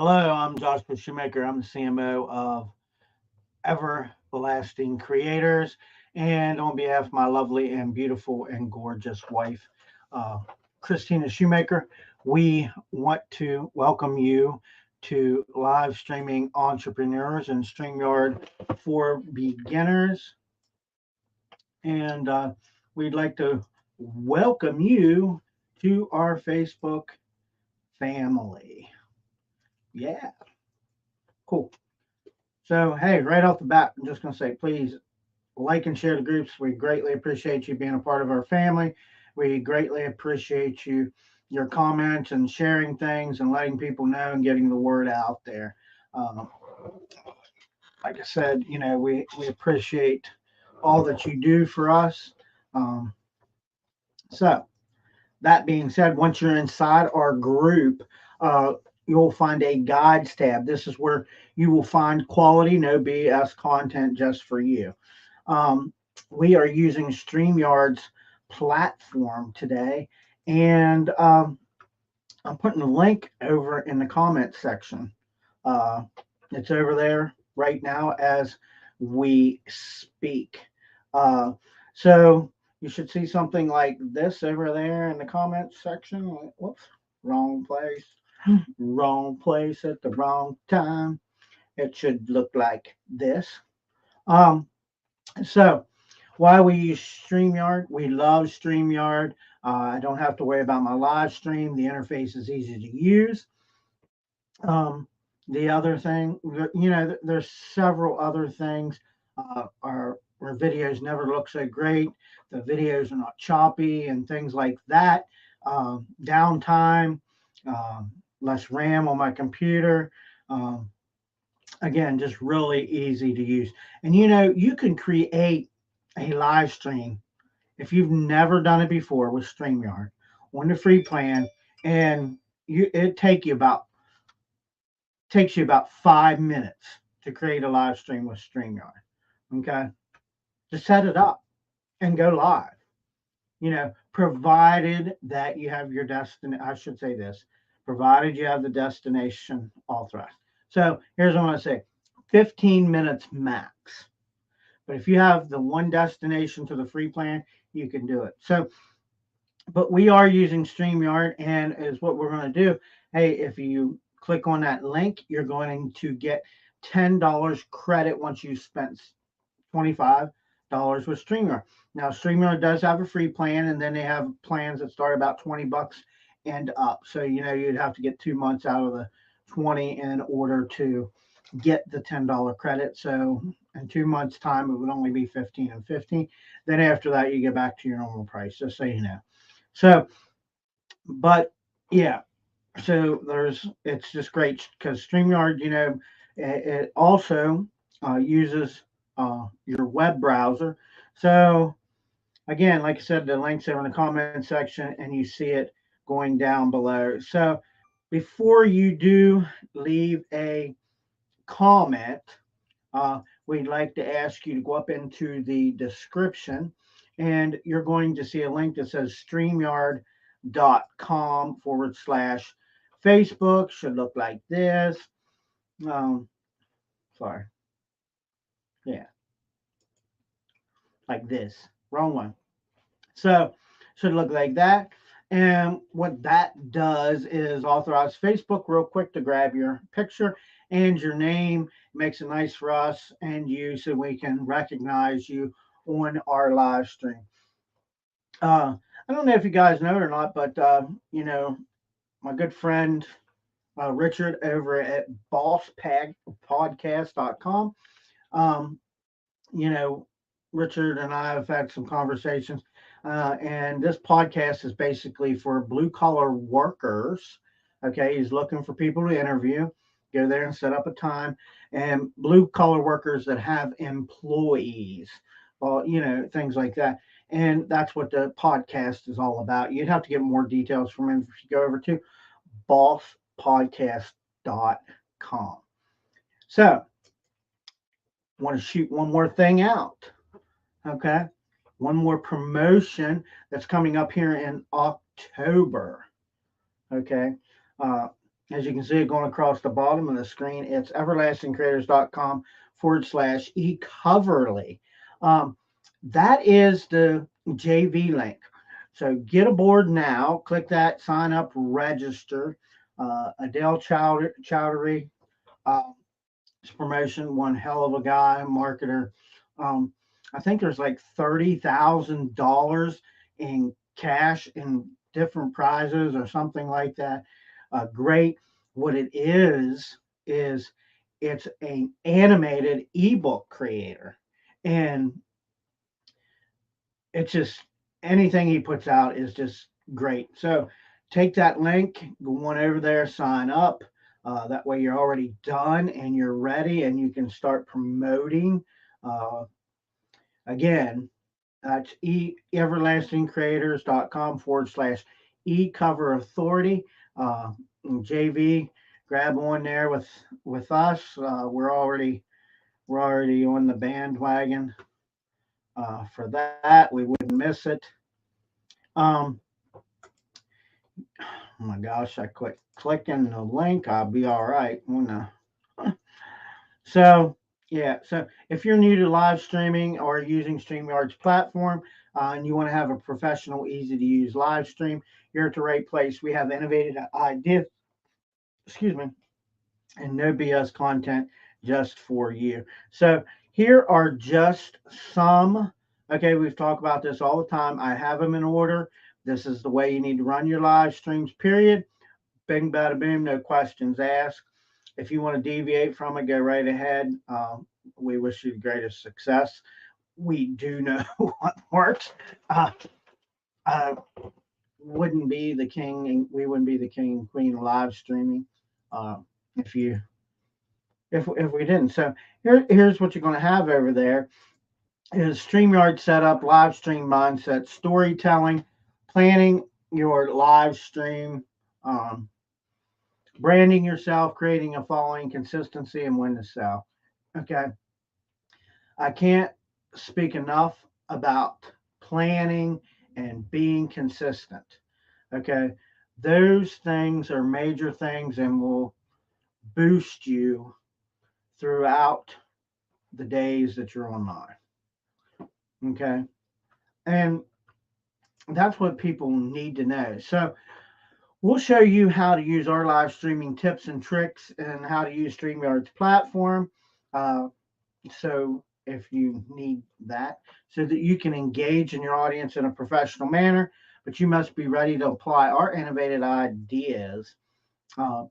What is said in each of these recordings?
Hello, I'm Joshua Shoemaker. I'm the CMO of Everlasting Creators. And on behalf of my lovely and beautiful and gorgeous wife, uh, Christina Shoemaker, we want to welcome you to live streaming entrepreneurs and StreamYard for beginners. And we'd like to welcome you to our Facebook family. Yeah, cool. So, hey, right off the bat, I'm just going to say, please like and share the groups. We greatly appreciate you being a part of our family. We greatly appreciate your comments and sharing things and letting people know and getting the word out there. Um, like I said, we appreciate all that you do for us. Um, so, that being said, once you're inside our group, uh, you'll find a guides tab. This is where you will find quality, no BS content just for you. Um, we are using StreamYard's platform today, and I'm putting a link over in the comments section. Uh, it's over there right now as we speak. Uh, so you should see something like this over there in the comments section. Whoops, wrong place, wrong place at the wrong time. It should look like this. Um, so why we use StreamYard? We love StreamYard. I don't have to worry about my live stream. The interface is easy to use. Um, the other thing, there's several other things. Our videos never look so great. The videos are not choppy and things like that. Downtime, less RAM on my computer. Um, again, just really easy to use. And you can create a live stream if you've never done it before with StreamYard on the free plan, and it takes you about 5 minutes to create a live stream with StreamYard. Okay. Just set it up and go live. Provided that you have your I should say this, provided you have the destination authorized. So here's what I'm going to say 15 minutes max. But if you have the one destination to the free plan, you can do it. So, but we are using StreamYard, and is what we're going to do. Hey, if you click on that link, you're going to get $10 credit once you spent $25 with StreamYard. Now, StreamYard does have a free plan, and then they have plans that start about $20 and up. So, you'd have to get 2 months out of the 20 in order to get the $10 credit. So, in 2 months' time, it would only be 15 and 15. Then after that, you get back to your normal price, just so you know. So, but yeah, so it's just great because StreamYard, it also uses your web browser. So again, like I said, the links are in the comment section, and you see it going down below. So before you do leave a comment, we'd like to ask you to go up into the description, and you're going to see a link that says streamyard.com/Facebook. Should look like this. Um, sorry. Yeah, like this. Wrong one. So should look like that. And what that does is authorize Facebook real quick to grab your picture and your name. Makes it nice for us and you so we can recognize you on our live stream. I don't know if you guys know it or not, but my good friend Richard over at bosspodcast.com. Um, you know, Richard and I have had some conversations, and this podcast is basically for blue collar workers. Okay, he's looking for people to interview. Go there and set up a time, and blue collar workers that have employees, well, things like that. And that's what the podcast is all about. You'd have to get more details from him if you go over to bosspodcast.com. So, want to shoot one more thing out. Okay. One more promotion that's coming up here in October. Okay. Uh, As you can see, going across the bottom of the screen, it's everlastingcreators.com/ecoverly. Um, that is the JV link. So get aboard now. Click that, sign up, register. Adele Chowdhury, uh, promotion, one hell of a guy, marketer. Um, I think there's like $30,000 in cash in different prizes or something like that. Great. What it is it's an animated ebook creator, and it's just anything he puts out is just great. So take that link, go on over there, sign up. That way you're already done and you're ready and you can start promoting. Uh, Again, that's everlastingcreators.com/ecover authority. JV, grab on there with us. We're already on the bandwagon for that. We wouldn't miss it. Um, Oh my gosh, I quit clicking the link. I'll be all right. So, yeah. So, if you're new to live streaming or using StreamYard's platform and you want to have a professional, easy to use live stream, you're at the right place. We have innovative ideas, excuse me, and no BS content just for you. So, here are just some. Okay, we've talked about this all the time. I have them in order. This is the way you need to run your live streams, period. Bing, bada, boom, no questions asked. If you want to deviate from it, go right ahead. We wish you the greatest success. We do know what works. Uh, uh, wouldn't be the king, and we wouldn't be the king and queen of live streaming uh, if you if we didn't. So here's what you're going to have over there is StreamYard setup, live stream mindset, storytelling, planning your live stream. Um, Branding yourself, creating a following, consistency, and when to sell. Okay. I can't speak enough about planning and being consistent. Okay. Those things are major things and will boost you throughout the days that you're online. Okay. And that's what people need to know. So, we'll show you how to use our live streaming tips and tricks and how to use StreamYard's platform. Uh, So if you need that, so that you can engage in your audience in a professional manner, but you must be ready to apply our innovative ideas. Uh,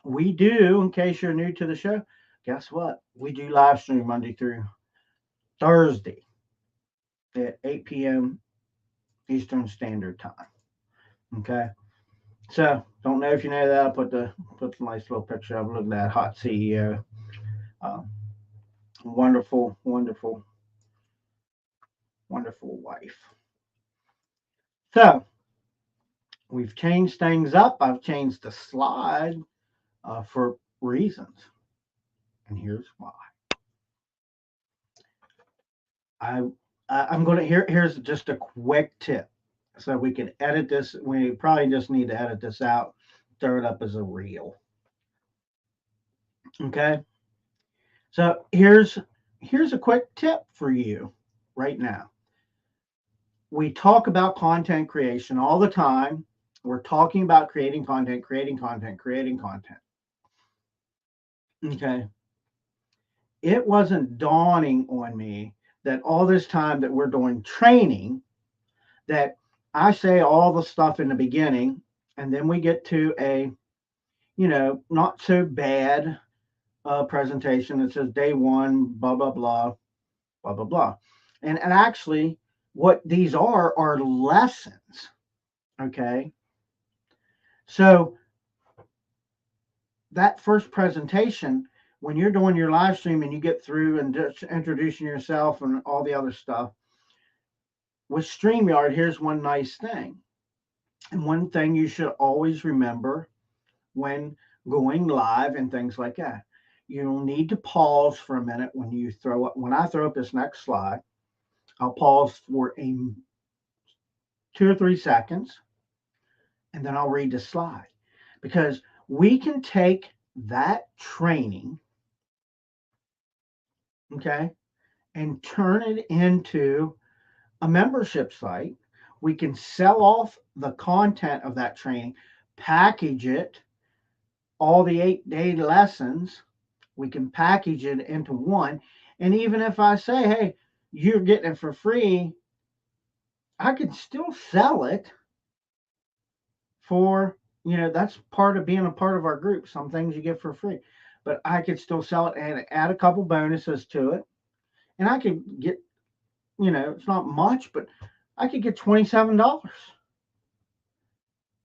we do, in case you're new to the show, guess what? We do live stream Monday through Thursday at 8 p.m. Eastern Standard Time. Okay. So don't know if you know that. I put the nice little picture of look at that hot CEO. Um, Wonderful, wonderful, wonderful wife. So we've changed things up. I've changed the slide for reasons, and here's why. I I'm going to here's just a quick tip, so we can edit this. We probably just need to edit this out, throw it up as a reel. Okay, so here's a quick tip for you right now. We talk about content creation all the time. We're talking about creating content, creating content, creating content. Okay, it wasn't dawning on me that all this time that we're doing training, that I say all the stuff in the beginning, and then we get to a, not so bad presentation that says day one, blah, blah, blah, blah, blah, blah. And actually, what these are lessons. Okay. So that first presentation, when you're doing your live stream and you get through and just introducing yourself and all the other stuff, with StreamYard, here's one nice thing. And one thing you should always remember when going live and things like that. You'll need to pause for a minute when I throw up this next slide. I'll pause for 2 or 3 seconds and then I'll read the slide. Because we can take that training, okay, and turn it into a membership site. We can sell off the content of that training, package it, all the 8-day lessons, we can package it into one. And even if I say, hey, you're getting it for free, I can still sell it for, that's part of being a part of our group. Some things you get for free, but I could still sell it and add a couple bonuses to it. And I could get, it's not much, but I could get $27.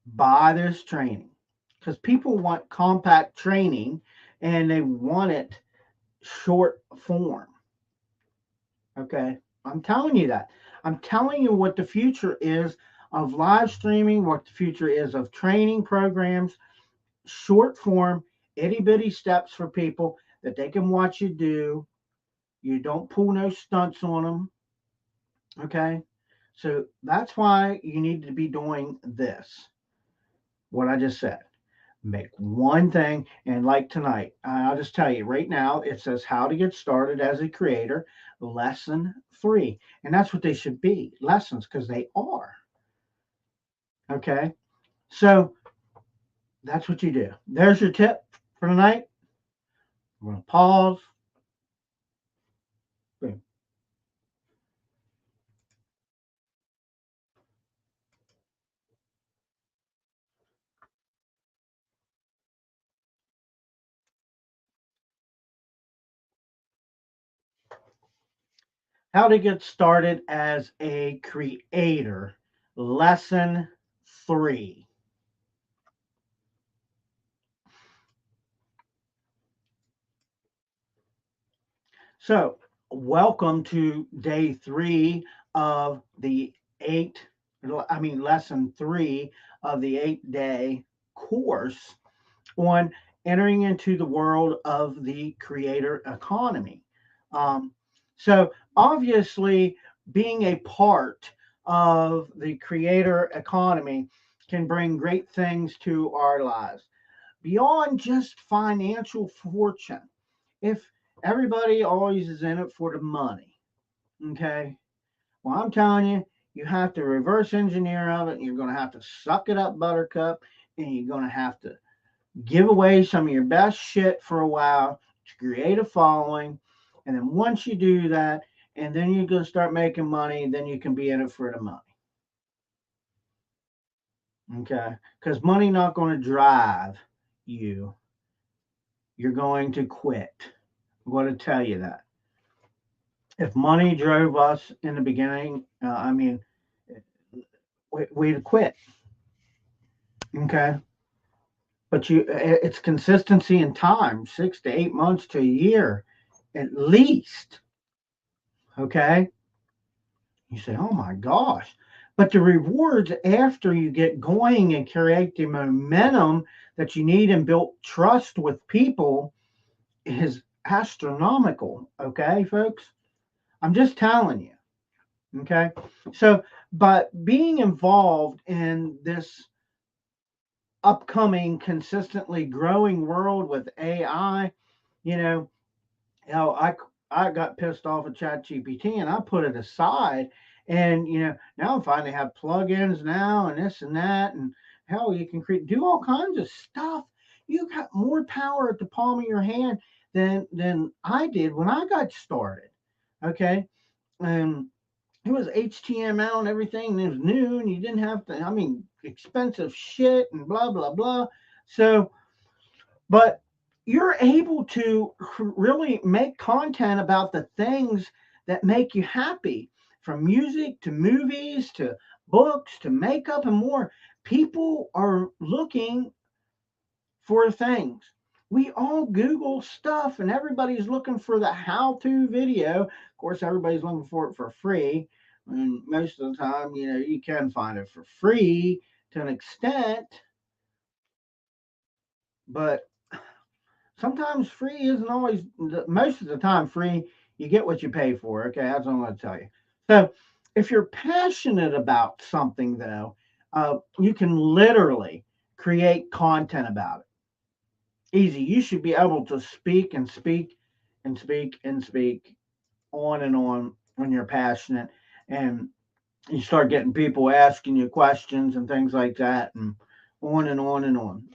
Buy this training, because people want compact training and they want it short form. Okay. I'm telling you that. I'm telling you what the future is of live streaming, what the future is of training programs, short form, itty bitty steps for people that they can watch you do. You don't pull no stunts on them. Okay. So that's why you need to be doing this, what I just said. Make one thing, and like tonight, I'll just tell you right now, it says how to get started as a creator, lesson 3. And that's what they should be, lessons, because they are. Okay. So that's what you do. There's your tip for tonight. I'm going to pause. Boom. How to get started as a creator, lesson 3. So, welcome to day 3 of the lesson 3 of the 8-day course on entering into the world of the creator economy. So, obviously, being a part of the creator economy can bring great things to our lives beyond just financial fortune. If everybody always is in it for the money, okay, well, I'm telling you, you have to reverse engineer of it. You're going to have to suck it up, buttercup, and you're going to have to give away some of your best shit for a while to create a following. And then once you do that, and then you're going to start making money, then you can be in it for the money. Okay? Because money not going to drive you. You're going to quit. I'm going to tell you that. If money drove us in the beginning, we'd quit. Okay? But it's consistency in time, 6 to 8 months to a year at least. Okay? You say, oh my gosh. But the rewards after you get going and create the momentum that you need and build trust with people is astronomical. Okay, folks? I'm just telling you. Okay. So, but being involved in this upcoming, consistently growing world with AI, you know, I got pissed off at ChatGPT and I put it aside. And now I finally have plugins now and this and that, and hell, you can do all kinds of stuff. You got more power at the palm of your hand than I did when I got started. Okay, and it was HTML and everything, and it was new, and you didn't have to. Expensive shit and blah blah blah. So, but you're able to really make content about the things that make you happy, from music to movies to books to makeup and more. People are looking for things. We all Google stuff and everybody's looking for the how-to video. Of course, everybody's looking for it for free. And most of the time, you can find it for free to an extent, but sometimes free isn't always, most of the time free, you get what you pay for. Okay, that's what I'm going to tell you. So if you're passionate about something, though, you can literally create content about it. easy. You should be able to speak and speak and speak and speak on and on when you're passionate, and you start getting people asking you questions and things like that, and on and on and on.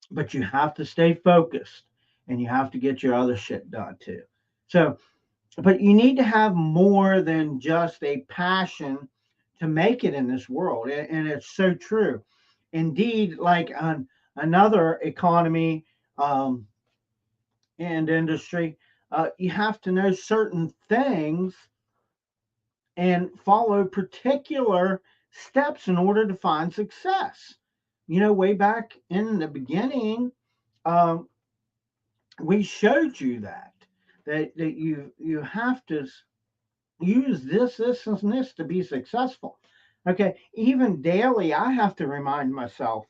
But you have to stay focused, and you have to get your other shit done too. So, but you need to have more than just a passion to make it in this world. And it's so true. Indeed, like on another economy and industry, you have to know certain things and follow particular steps in order to find success. Way back in the beginning, um, we showed you that you have to use this, and this to be successful. Okay, even daily, I have to remind myself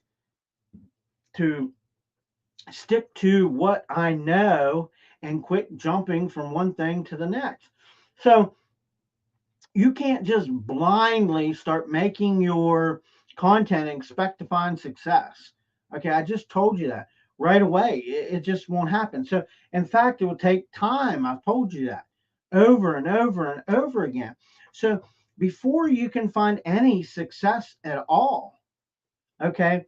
to stick to what I know and quit jumping from one thing to the next. So you can't just blindly start making your content and expect to find success. Okay, I just told you that right away. It just won't happen. So, in fact, it will take time. I've told you that over and over and over again. So, before you can find any success at all, okay,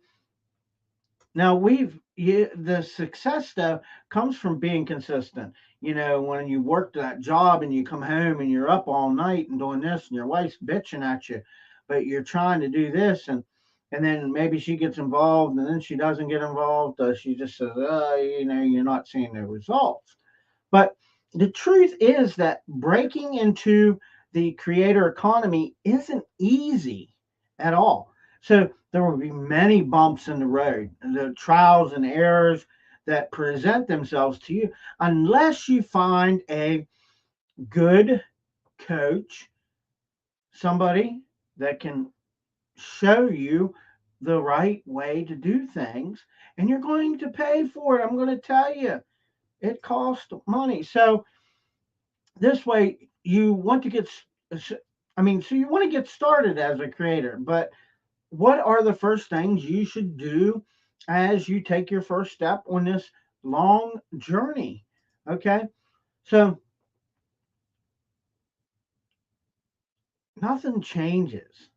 now the success though comes from being consistent. When you work that job and you come home and you're up all night and doing this, and your wife's bitching at you, but you're trying to do this, and then maybe she gets involved, and then she doesn't get involved. She just says, you're not seeing the results. But the truth is that breaking into the creator economy isn't easy at all. So there will be many bumps in the road, the trials and errors that present themselves to you, unless you find a good coach, somebody that can show you the right way to do things, and you're going to pay for it. I'm going to tell you, it costs money. So this way, you want to get, so you want to get started as a creator, but what are the first things you should do as you take your first step on this long journey? Okay. So nothing changes.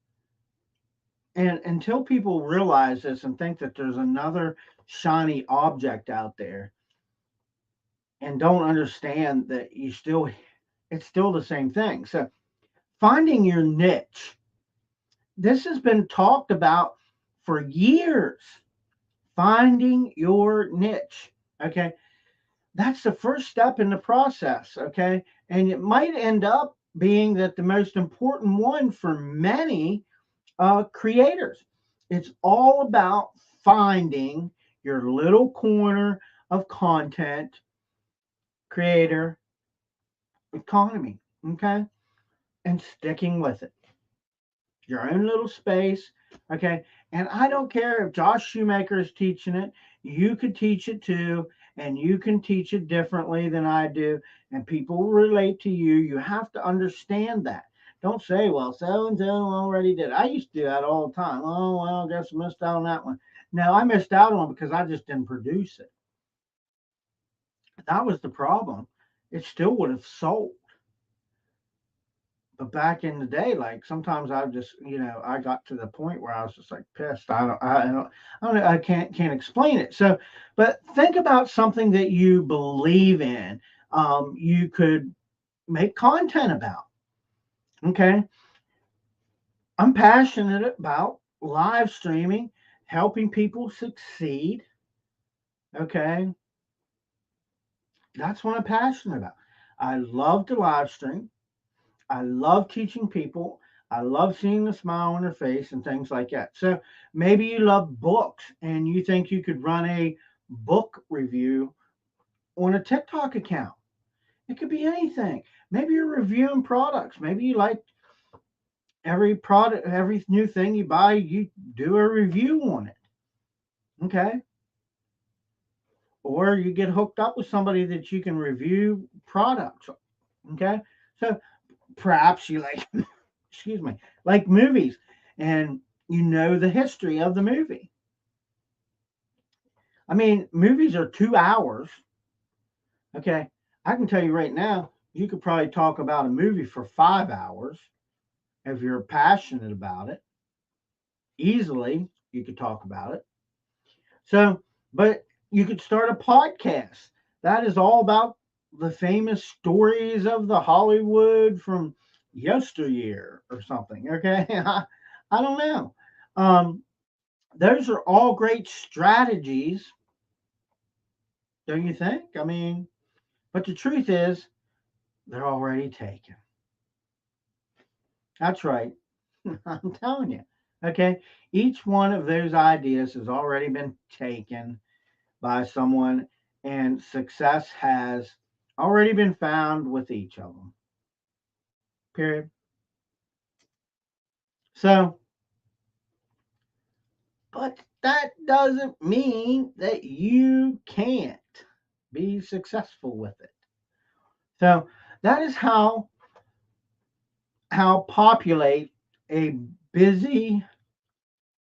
And until people realize this and think that there's another shiny object out there, and don't understand that it's still the same thing. So finding your niche, this has been talked about for years. Finding your niche. Okay. That's the first step in the process. Okay. And it might end up being that the most important one for many creators. It's all about finding your little corner of content creator economy. Okay. And sticking with it. Your own little space. Okay. And I don't care if Josh Shoemaker is teaching it, you could teach it too, and you can teach it differently than I do, and people will relate to you. You have to understand that. Don't say, well, so and so already did. I used to do that all the time. Oh, well, I guess I missed out on that one. No, I missed out on it because I just didn't produce it. That was the problem. It still would have sold. But back in the day, like sometimes I just, I got to the point where I was just like pissed. I can't explain it. So, but think about something that you believe in. You could make content about. Okay, I'm passionate about live streaming, helping people succeed. Okay, that's what I'm passionate about. I love to live stream. I love teaching people. I love seeing the smile on their face and things like that. So maybe you love books and you think you could run a book review on a TikTok account. It could be anything. Maybe you're reviewing products. Maybe you like every product, every new thing you buy, you do a review on it. Okay. Or you get hooked up with somebody that you can review products. Okay. So perhaps you like excuse me, like movies, and you know the history of the movie. I mean, movies are 2 hours. Okay. I can tell you right now, you could probably talk about a movie for 5 hours if you're passionate about it. Easily, you could talk about it. So, but you could start a podcast. That is all about the famous stories of the Hollywood from yesteryear or something. Okay. I don't know. Um, those are all great strategies, don't you think? I mean, but the truth is, they're already taken. That's right. I'm telling you. Okay. Each one of those ideas has already been taken by someone, and success has already been found with each of them. Period. So, but that doesn't mean that you can't be successful with it. So, that is how populate a busy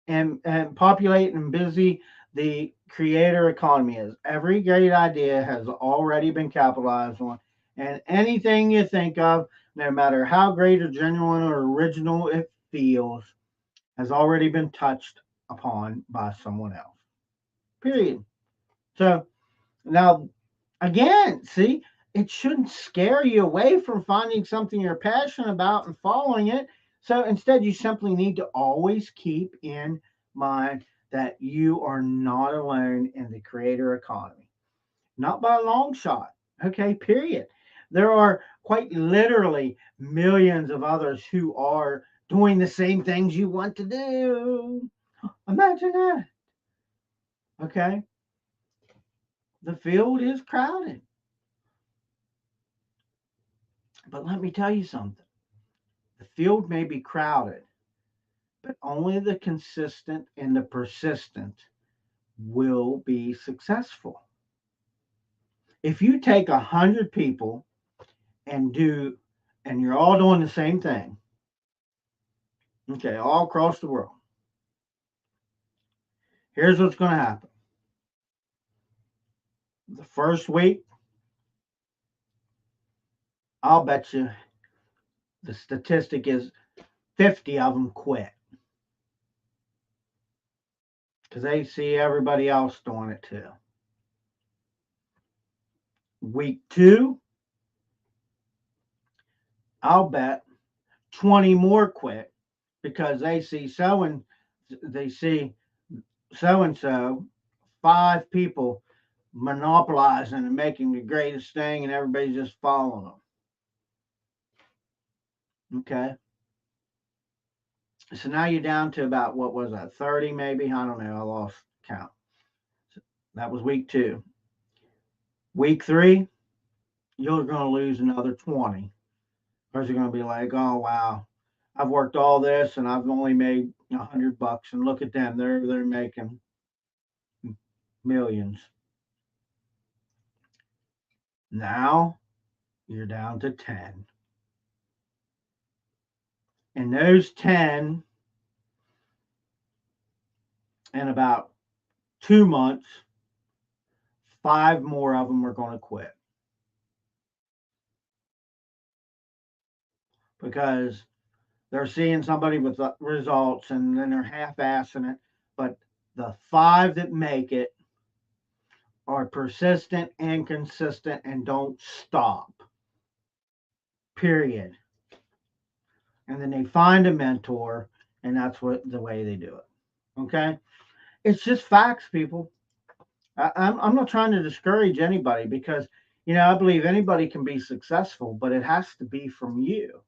and populate and busy the creator economy is. Every great idea has already been capitalized on, and anything you think of, no matter how great or genuine or original it feels, has already been touched upon by someone else. Period. So now, again, see, it shouldn't scare you away from finding something you're passionate about and following it. So instead, you simply need to always keep in mind that you are not alone in the creator economy, not by a long shot. Okay, period. There are quite literally millions of others who are doing the same things you want to do. Imagine that. Okay, the field is crowded. But let me tell you something. The field may be crowded, but only the consistent and the persistent will be successful. If you take 100 people and do, and you're all doing the same thing, okay, all across the world, here's what's going to happen. The first week, I'll bet you the statistic is 50 of them quit because they see everybody else doing it too. Week two, I'll bet 20 more quit because they see so and so, 5 people monopolizing and making the greatest thing, and everybody's just following them. Okay. So now you're down to about, what was that, 30 maybe? I don't know. I lost count. That was week two. Week three, you're going to lose another 20. Because you're going to be like, oh, wow, I've worked all this and I've only made $100, and look at them. They're making millions. Now you're down to 10. And those 10, in about 2 months, 5 more of them are going to quit because they're seeing somebody with the results and then they're half-assing it. But the 5 that make it are persistent and consistent and don't stop. Period. And then they find a mentor, and that's what the way they do it. Okay, it's just facts, people. I'm not trying to discourage anybody because I believe anybody can be successful, but it has to be from you.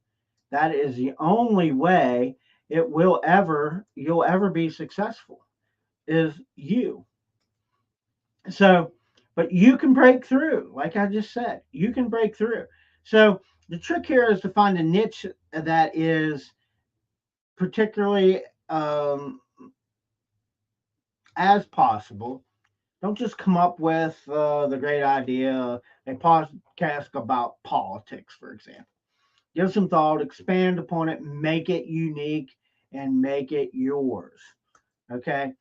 That is the only way you'll ever be successful is you. So, but you can break through, like I just said, you can break through. So the trick here is to find a niche that is particularly as possible. Don't just come up with the great idea, a podcast about politics, for example. Give some thought, expand upon it, make it unique, and make it yours. Okay.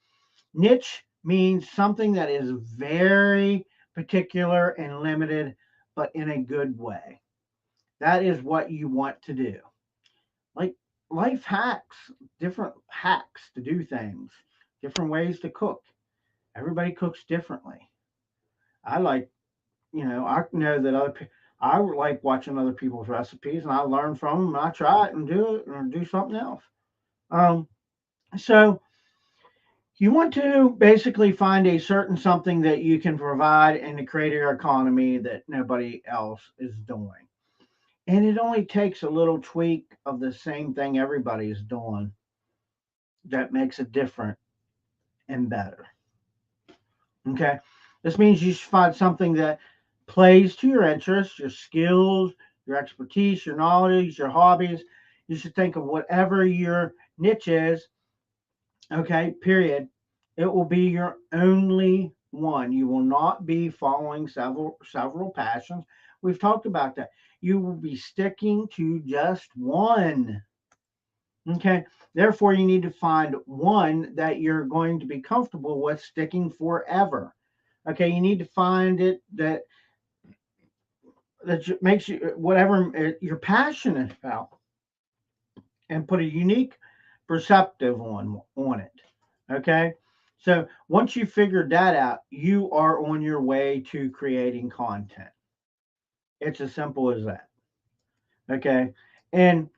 Niche means something that is very particular and limited, but in a good way. That is what you want to do. Like life hacks, different hacks to do things, different ways to cook. Everybody cooks differently. I like, I know that I like watching other people's recipes and I learn from them and I try it and do it or do something else. Um, so you want to basically find a certain something that you can provide in the creator economy that nobody else is doing. And it only takes a little tweak of the same thing everybody's doing that makes it different and better. Okay. This means you should find something that plays to your interests, your skills, your expertise, your knowledge, your hobbies. You should think of whatever your niche is. Okay. Period. It will be your only one. You will not be following several passions. We've talked about that. You will be sticking to just one. Okay. Therefore, you need to find one that you're going to be comfortable with sticking forever. Okay. You need to find it that makes you whatever you're passionate about and put a unique perceptive on it. Okay. So once you figured that out, you are on your way to creating content. It's as simple as that. Okay. And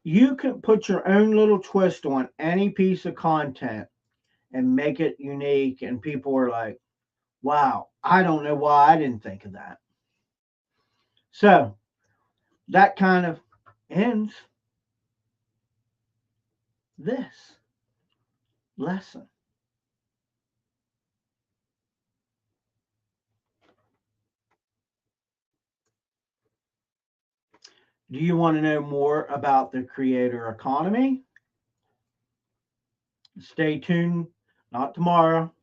you can put your own little twist on any piece of content and make it unique. And people are like, wow, I don't know why I didn't think of that. So that kind of ends this lesson. Do you want to know more about the creator economy? Stay tuned, not tomorrow.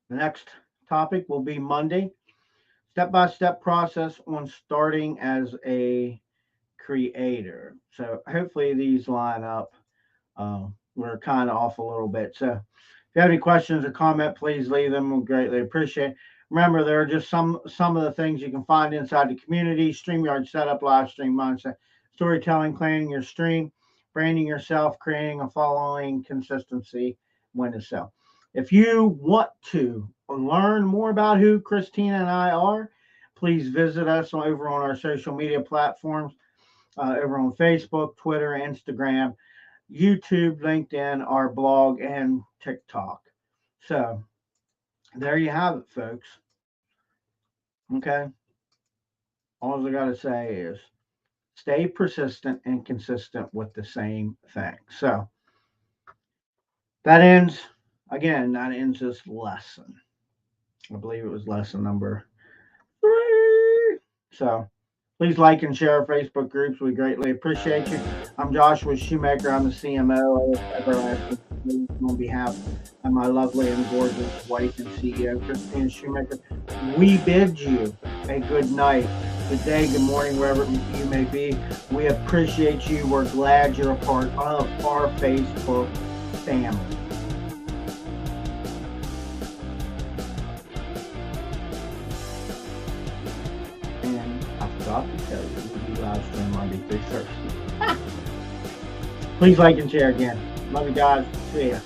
The next topic will be Monday. Step-by-step process on starting as a creator. So hopefully these line up. We're kind of off a little bit. So if you have any questions or comment, please leave them. We'll greatly appreciate it. Remember, there are just some of the things you can find inside the community: StreamYard setup, live stream mindset, storytelling, planning your stream, branding yourself, creating a following, consistency, when to sell. If you want to learn more about who Christina and I are, please visit us over on our social media platforms, over on Facebook, Twitter, Instagram, YouTube, LinkedIn, our blog, and TikTok. So there you have it, folks. Okay. All I got to say is stay persistent and consistent with the same thing. So that ends this lesson. I believe it was lesson number 3. So please like and share our Facebook groups. We greatly appreciate you. I'm Joshua Shoemaker. I'm the CMO of Everlasting on behalf of my lovely and gorgeous wife and CEO, Christina Shoemaker. We bid you a good night, good day, good morning, wherever you may be. We appreciate you. We're glad you're a part of our Facebook family. And I forgot to tell you, we'll be live stream Monday through Thursday. Please like and share again. Love you guys. See ya.